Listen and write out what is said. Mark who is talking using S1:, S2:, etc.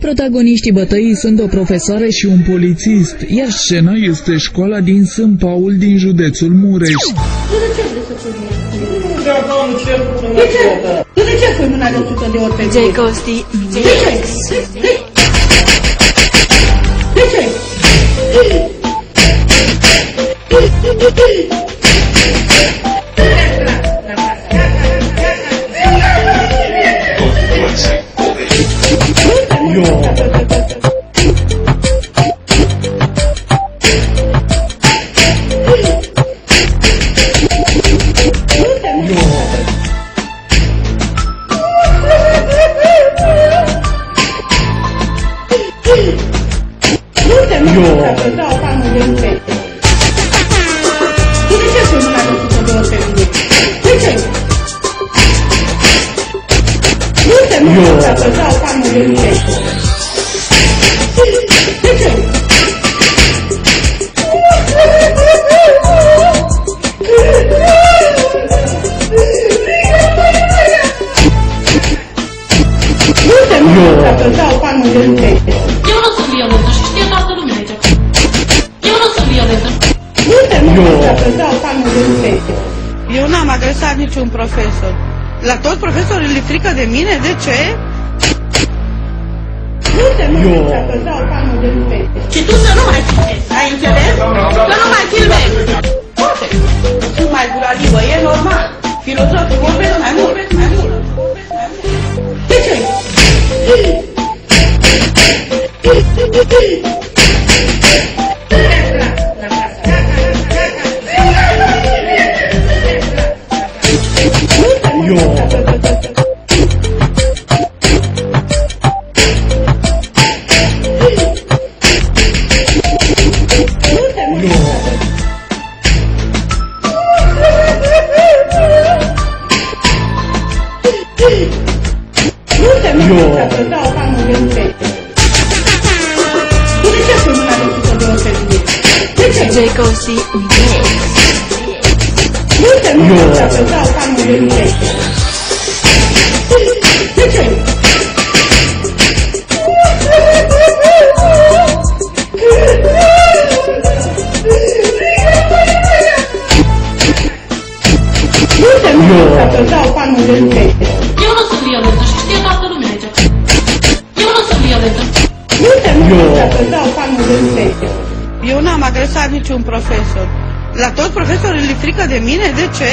S1: Protagoniștii bătăii sunt o profesoară și un polițist, iar scena este școala din Sânt Paul din județul Mureș.
S2: De ce pui mâna de 100 de ori pe zi?
S3: Costi.
S2: De ce? De ce?
S4: Eu nu sunt violentă și știe toată lumea aici. Eu nu sunt violentă.
S2: Eu n-am agresat niciun profesor. La toți profesorii li frică de mine? De ce?
S4: Și tu să nu mai filmezi, ai înțeles? Să nu mai filmezi. Poate.
S2: Sunt mai guralivă, e normal. Filozofii vorbesc mai mult. De ce?
S3: Costi.
S4: Eu nu sunt violentă și știe toată lumea aici. Eu nu sunt violentă.
S2: Eu n-am agresat niciun profesor. La toți profesorii li frică de mine? De ce?